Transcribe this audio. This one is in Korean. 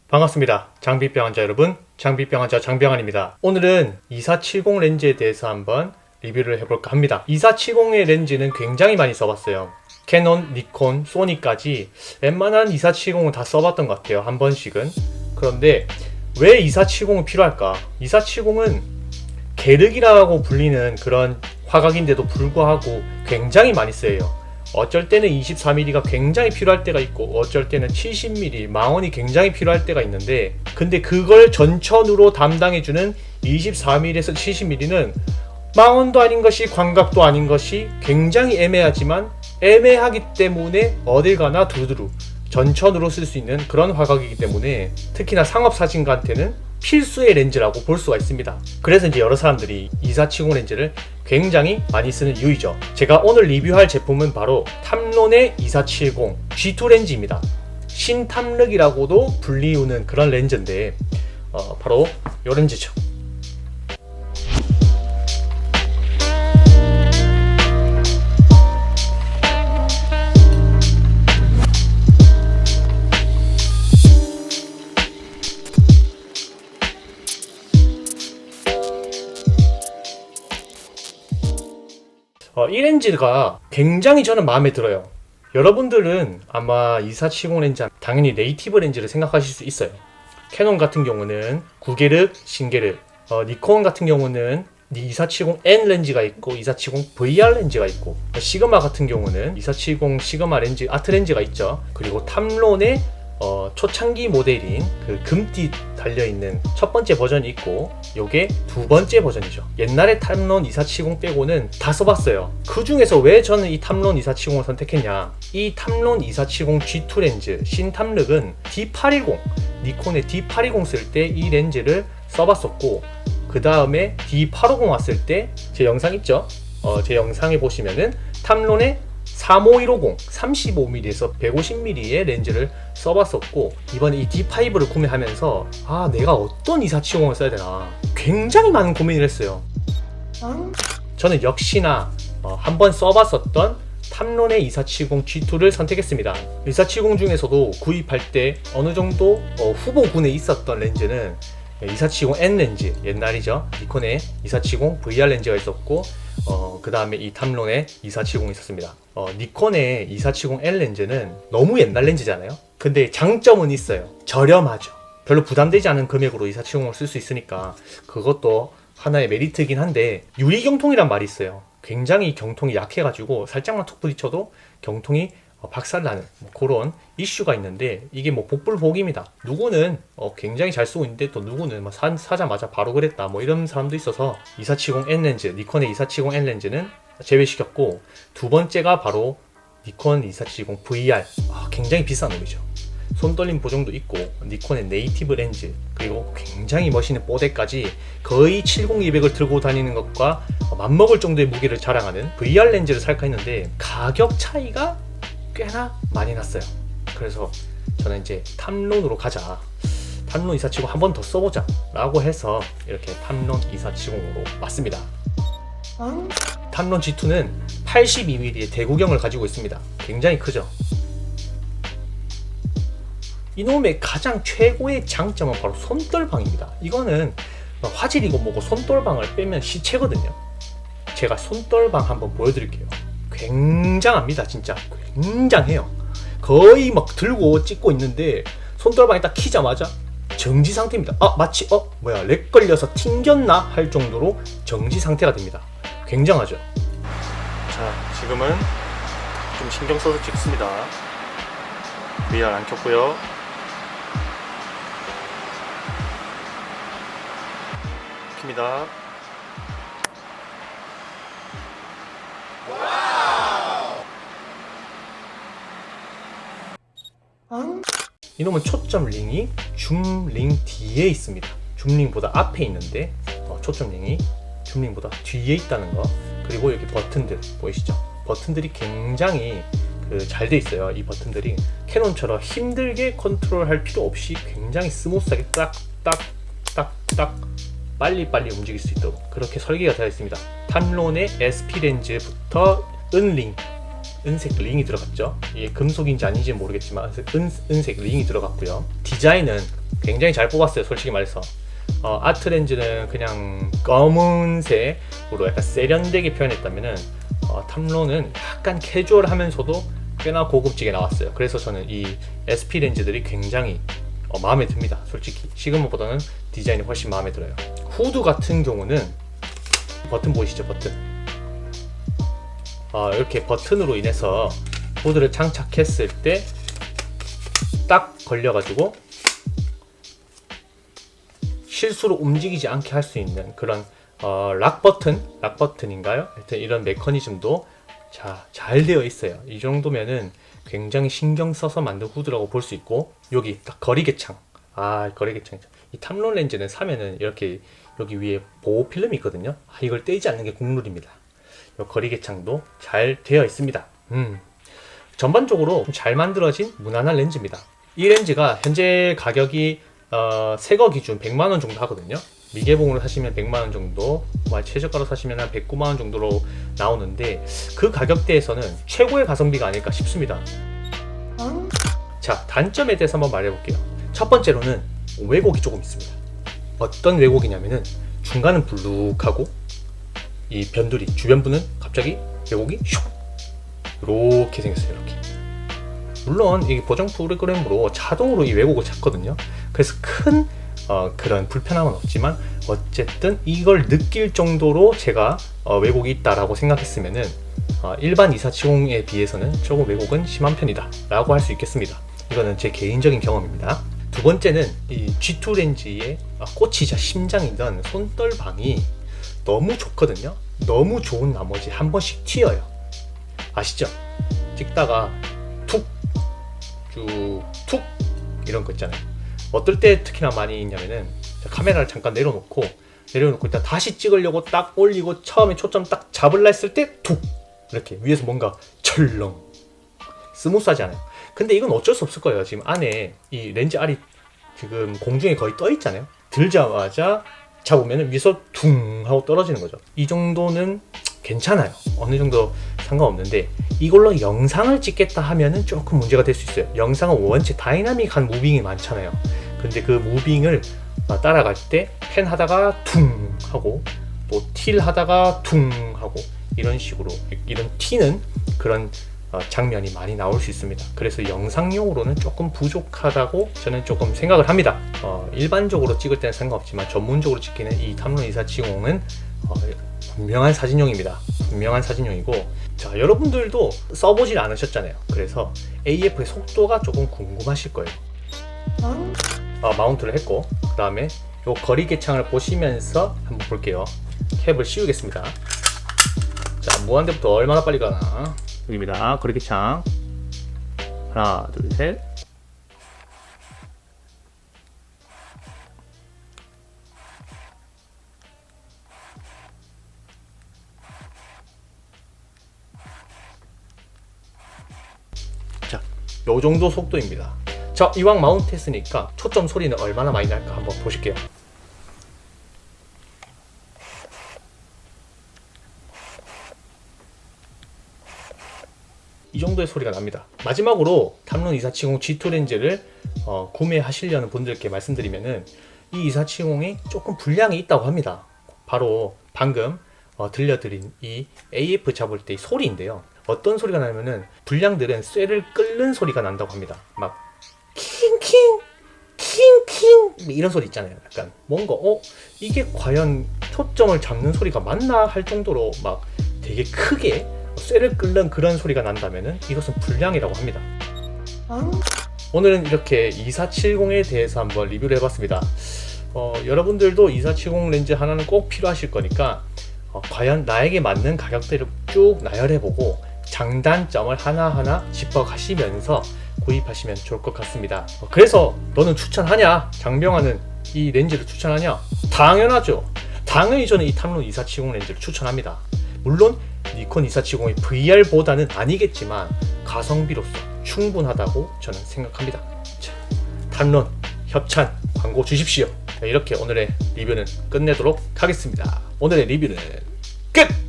반갑습니다. 장비병 환자 여러분, 장비병 환자 장병환입니다. 오늘은 2470 렌즈에 대해서 한번 리뷰를 해볼까 합니다. 2470의 렌즈는 굉장히 많이 써봤어요. 캐논, 니콘, 소니까지 웬만한 2470은 다 써봤던 것 같아요. 한 번씩은. 그런데 왜 2470은 필요할까? 2470은 계륵이라고 불리는 그런 화각인데도 불구하고 굉장히 많이 쓰여요. 어쩔 때는 24mm가 굉장히 필요할 때가 있고 어쩔 때는 70mm, 망원이 굉장히 필요할 때가 있는데, 근데 그걸 전천으로 담당해주는 24mm에서 70mm는 망원도 아닌 것이 광각도 아닌 것이 굉장히 애매하지만 애매하기 때문에 어딜 가나 두루두루 전천으로 쓸 수 있는 그런 화각이기 때문에 특히나 상업사진가한테는 필수의 렌즈라고 볼 수가 있습니다. 그래서 이제 여러 사람들이 2470 렌즈를 굉장히 많이 쓰는 이유이죠. 제가 오늘 리뷰할 제품은 바로 탐론의 2470 G2 렌즈입니다. 신탐륵이라고도 불리우는 그런 렌즈인데 바로 이 렌즈죠. 이 렌즈가 굉장히 저는 마음에 들어요. 여러분들은 아마 2470 렌즈 당연히 네이티브 렌즈를 생각하실 수 있어요. 캐논 같은 경우는 9계륵, 신계륵, 니콘 같은 경우는 2470N 렌즈가 있고 2470 VR 렌즈가 있고, 시그마 같은 경우는 2470 시그마 렌즈, 아트 렌즈가 있죠. 그리고 탐론의 초창기 모델인 그 금띠 달려있는 첫 번째 버전이 있고, 요게 두 번째 버전이죠. 옛날에 탐론 2470 빼고는 다 써봤어요. 그 중에서 왜 저는 이 탐론 2470을 선택했냐, 이 탐론 2470 G2 렌즈 신탐륵은 D810, 니콘의 D820 쓸 때 이 렌즈를 써봤었고, 그 다음에 D850 왔을 때 제 영상 있죠? 제 영상에 보시면은 탐론의 35150, 35mm에서 150mm의 렌즈를 써봤었고, 이번에 이 D5를 구매하면서 내가 어떤 2470을 써야 되나 굉장히 많은 고민을 했어요. 저는 역시나 한번 써봤었던 탐론의 2470 G2를 선택했습니다. 2470 중에서도 구입할 때 어느 정도 후보군에 있었던 렌즈는 2470N 렌즈, 옛날이죠. 니콘의 2470 VR 렌즈가 있었고, 그 다음에 이 탐론의 2470이 있었습니다. 니콘의 2470N 렌즈는 너무 옛날 렌즈잖아요. 근데 장점은 있어요. 저렴하죠. 별로 부담되지 않은 금액으로 2470을 쓸 수 있으니까 그것도 하나의 메리트이긴 한데, 유리경통이란 말이 있어요. 굉장히 경통이 약해가지고 살짝만 툭 부딪혀도 경통이 박살나는 그런 이슈가 있는데, 이게 복불복입니다. 누구는 굉장히 잘 쓰고 있는데 또 누구는 사자마자 바로 그랬다 이런 사람도 있어서 2470N 렌즈, 니콘의 2470N 렌즈는 제외시켰고, 두 번째가 바로 니콘 2470 VR. 굉장히 비싼 놈이죠. 손떨림 보정도 있고, 니콘의 네이티브 렌즈, 그리고 굉장히 멋있는 뽀대까지 거의 70200을 들고 다니는 것과 맞먹을 정도의 무게를 자랑하는 VR 렌즈를 살까 했는데 가격 차이가 꽤나 많이 났어요. 그래서 저는 이제 탐론으로 가자, 탐론 2470 한 번 더 써보자 라고 해서 이렇게 탐론 2470으로 왔습니다. 탐론 G2는 82mm의 대구경을 가지고 있습니다. 굉장히 크죠. 이놈의 가장 최고의 장점은 바로 손떨방입니다. 이거는 화질이고 뭐고 손떨방을 빼면 시체거든요. 제가 손떨방 한번 보여드릴게요. 굉장합니다. 진짜 굉장해요. 거의 들고 찍고 있는데 손떨방이 딱 키자마자 정지 상태입니다. 마치 렉 걸려서 튕겼나 할 정도로 정지 상태가 됩니다. 굉장하죠. 자, 지금은 좀 신경 써서 찍습니다. VR 안 켰고요. 킵니다. 이놈은 초점 링이 줌링 뒤에 있습니다. 줌링보다 앞에 있는데 초점 링이 줌링보다 뒤에 있다는 거. 그리고 여기 버튼들 보이시죠? 버튼들이 굉장히 잘 돼 있어요. 이 버튼들이 캐논처럼 힘들게 컨트롤할 필요 없이 굉장히 스무스하게 딱딱딱딱 빨리빨리 움직일 수 있도록 그렇게 설계가 되어 있습니다. 탐론의 SP 렌즈부터 은색 링이 들어갔죠. 이게 금속인지 아닌지 모르겠지만 은색 링이 들어갔고요. 디자인은 굉장히 잘 뽑았어요, 솔직히 말해서. 아트 렌즈는 그냥 검은색으로 약간 세련되게 표현했다면은 탐론은 약간 캐주얼하면서도 꽤나 고급지게 나왔어요. 그래서 저는 이 SP 렌즈들이 굉장히 마음에 듭니다. 솔직히 시그마보다는 디자인이 훨씬 마음에 들어요. 후드 같은 경우는 버튼 보이시죠? 버튼. 이렇게 버튼으로 인해서 후드를 장착했을 때 딱 걸려가지고 실수로 움직이지 않게 할 수 있는 그런 락 버튼인가요? 하여튼 이런 메커니즘도 잘 되어 있어요. 이 정도면은 굉장히 신경 써서 만든 후드라고 볼 수 있고, 여기 딱 거리개창. 거리개창. 이 탐론 렌즈는 사면은 이렇게 여기 위에 보호 필름이 있거든요. 이걸 떼지 않는 게 국룰입니다. 이 거리개창도 잘 되어 있습니다. 전반적으로 잘 만들어진 무난한 렌즈입니다. 이 렌즈가 현재 가격이 새거 기준 100만원 정도 하거든요. 미개봉으로 사시면 100만원 정도, 최저가로 사시면 한 109만원 정도로 나오는데, 그 가격대에서는 최고의 가성비가 아닐까 싶습니다. 자, 단점에 대해서 한번 말해볼게요. 첫 번째로는 왜곡이 조금 있습니다. 어떤 왜곡이냐면은 중간은 불룩하고 이 변두리 주변부는 갑자기 왜곡이 슉 이렇게 생겼어요. 이렇게. 물론 이게 보정 프로그램으로 자동으로 이 왜곡을 찾거든요. 그래서 큰 그런 불편함은 없지만, 어쨌든 이걸 느낄 정도로 제가 왜곡이 있다라고 생각했으면은 일반 2470에 비해서는 조금 왜곡은 심한 편이다 라고 할 수 있겠습니다. 이거는 제 개인적인 경험입니다. 두 번째는 이 G2 렌즈의 꽃이자 심장이던 손떨방이 너무 좋거든요. 너무 좋은 나머지 한 번씩 튀어요. 아시죠? 찍다가 툭 이런 거 있잖아요. 어떨 때 특히나 많이 있냐면은, 카메라를 잠깐 내려놓고 일단 다시 찍으려고 딱 올리고 처음에 초점 딱 잡으려 했을 때 툭 이렇게 위에서 뭔가 철렁 스무스하지 않아요. 근데 이건 어쩔 수 없을 거예요. 지금 안에 이 렌즈 알이 지금 공중에 거의 떠 있잖아요. 들자마자 잡으면 위에서 둥 하고 떨어지는 거죠. 이 정도는 괜찮아요. 어느 정도 상관없는데, 이걸로 영상을 찍겠다 하면은 조금 문제가 될 수 있어요. 영상은 원체 다이나믹한 무빙이 많잖아요. 근데 그 무빙을 따라갈 때 펜 하다가 퉁 하고 또 틸 하다가 퉁 하고 이런 식으로 이런 튀는 그런 장면이 많이 나올 수 있습니다. 그래서 영상용으로는 조금 부족하다고 저는 조금 생각을 합니다. 일반적으로 찍을 때는 상관없지만 전문적으로 찍히는 이 탐론 2470은 분명한 사진용입니다. 분명한 사진용이고, 자, 여러분들도 써보질 않으셨잖아요. 그래서 AF의 속도가 조금 궁금하실 거예요. 마운트를 했고, 그 다음에 요 거리개창을 보시면서 한번 볼게요. 캡을 씌우겠습니다. 자, 무한대부터 얼마나 빨리 가나. 여기입니다. 거리개창. 하나, 둘, 셋. 자, 요 정도 속도입니다. 자, 이왕 마운트 했으니까 초점 소리는 얼마나 많이 날까 한번 보실게요. 이 정도의 소리가 납니다. 마지막으로 탐론 2470 G2 렌즈를 구매하시려는 분들께 말씀드리면은, 이 2470이 조금 불량이 있다고 합니다. 바로 방금 들려드린 이 AF 잡을 때 이 소리인데요. 어떤 소리가 나냐면은, 불량들은 쇠를 끓는 소리가 난다고 합니다. 막 킹킹 킹킹 이런 소리 있잖아요. 약간 뭔가 이게 과연 초점을 잡는 소리가 맞나 할 정도로 막 되게 크게 쇠를 끓는 그런 소리가 난다면은 이것은 불량이라고 합니다. 오늘은 이렇게 2470에 대해서 한번 리뷰를 해봤습니다. 여러분들도 2470 렌즈 하나는 꼭 필요하실 거니까 과연 나에게 맞는 가격대를 쭉 나열해보고 장단점을 하나하나 짚어가시면서 구입하시면 좋을 것 같습니다. 그래서 너는 추천하냐? 장병환은 이 렌즈를 추천하냐? 당연하죠. 당연히 저는 이 탐론 2470 렌즈를 추천합니다. 물론 니콘 2470이 VR보다는 아니겠지만 가성비로서 충분하다고 저는 생각합니다. 자, 탐론 협찬 광고 주십시오. 이렇게 오늘의 리뷰는 끝내도록 하겠습니다. 오늘의 리뷰는 끝!